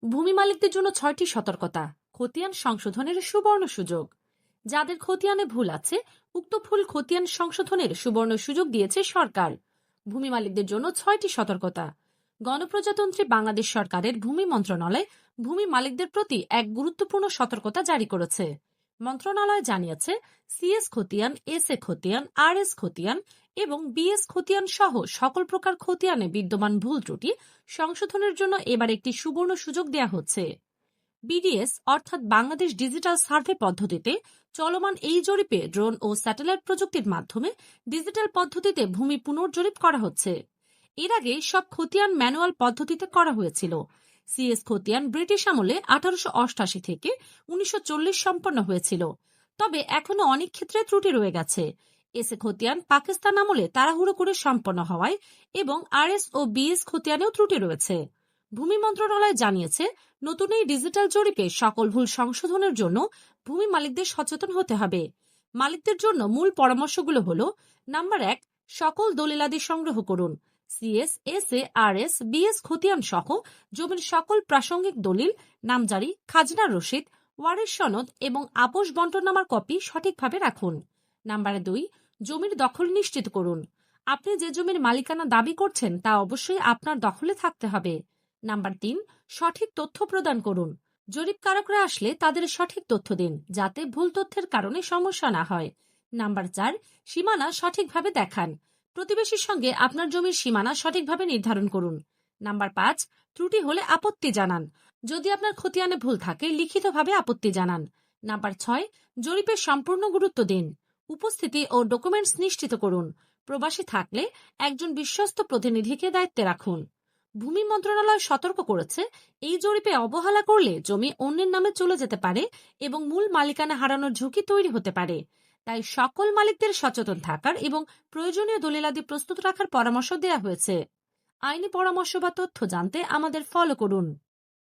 ভূমি মালিকদের জন্য ৬টি সতর্কতা, খতিয়ান সংশোধনের সুবর্ণ সুযোগ। যাদের খতিয়ানে ভুল আছে, উক্ত ভুল খতিয়ান সংশোধনের সুবর্ণ সুযোগ দিয়েছে সরকার। ভূমি মালিকদের জন্য ৬টি সতর্কতা। গণপ্রজাতন্ত্রী বাংলাদেশ সরকারের ভূমি মন্ত্রণালয় ভূমি মালিকদের প্রতি এক গুরুত্বপূর্ণ সতর্কতা জারি করেছে। মন্ত্রণালয় জানিয়েছে, সিএস খতিয়ান, এস এ খতিয়ান, আর এস খতিয়ান এবং বিএস খতিয়ান সহ সকল প্রকার খতিয়ানে বিদ্যমান ভুল ত্রুটি সংশোধনের জন্য এবার একটি সুবর্ণ সুযোগ দেয়া হচ্ছে। বিডিএস অর্থাৎ বাংলাদেশ ডিজিটাল সার্ভে পদ্ধতিতে চলমান এই জরিপে ড্রোন ও স্যাটেলাইট প্রযুক্তির মাধ্যমে ডিজিটাল পদ্ধতিতে ভূমি পুনর্জরিপ করা হচ্ছে। এর আগে সব খতিয়ান ম্যানুয়াল পদ্ধতিতে করা হয়েছিল। সিএস খতিয়ান ব্রিটিশ আমলে 1888 থেকে 1940 সম্পন্ন হয়েছিল, তবে এখনো অনেক ক্ষেত্রে ত্রুটি রয়ে গেছে। এসএ খতিয়ান পাকিস্তান আমলে তাড়াহুড়ো করে সম্পন্ন হওয়ায় এবং আরএস ও বিএস খতিয়ানেও ত্রুটি রয়েছে। ভূমি মন্ত্রণালয় জানিয়েছে, নতুন এই ডিজিটাল জরিপে সকল ভুল সংশোধনের জন্য ভূমি মালিকদের সচেতন হতে হবে। মালিকদের জন্য মূল পরামর্শগুলো হলো: নাম্বার 1, সকল দলিলাদি সংগ্রহ করুন। সিএস, এসএ, আরএস, বিএস খতিয়ান সহ জমির সকল প্রাসঙ্গিক দলিল, নামজারি, খাজনা রসিদ, ওয়ারিশ সনদ এবং আপোষ বন্টননামার কপি সঠিকভাবে রাখুন। নাম্বার 2, জমির দখল নিশ্চিত করুন। আপনি যে জমির মালিকানা দাবি করছেন তা অবশ্যই আপনার দখলে থাকতে হবে। নাম্বার 3, সঠিক তথ্য প্রদান করুন। জরিপকারকরা আসলে তাদের সঠিক তথ্য দিন, যাতে ভুল তথ্যের কারণে সমস্যা না হয়। নাম্বার 4, সীমানা সঠিকভাবে দেখান। প্রতিবেশীর সঙ্গে আপনার জমির সীমানা সঠিকভাবে নির্ধারণ করুন। নাম্বার 5, ত্রুটি হলে আপত্তি জানান। যদি আপনার খতিয়ানে ভুল থাকে, লিখিতভাবে আপত্তি জানান। নাম্বার 6, জরিপের সম্পূর্ণ গুরুত্ব দিন। উপস্থিতি ও ডকুমেন্টস নিশ্চিত করুন। প্রবাসী থাকলে একজন বিশ্বস্ত প্রতিনিধিকে দায়িত্বে রাখুন। ভূমি মন্ত্রণালয় সতর্ক করেছে, এই জরিপে অবহেলা করলে জমি অন্যের নামে চলে যেতে পারে এবং মূল মালিকানা হারানোর ঝুঁকি তৈরি হতে পারে। তাই সকল মালিকদের সচেতন থাকার এবং প্রয়োজনীয় দলিলাদি প্রস্তুত রাখার পরামর্শ দেওয়া হয়েছে। আইনি পরামর্শ বা তথ্য জানতে আমাদের ফলো করুন।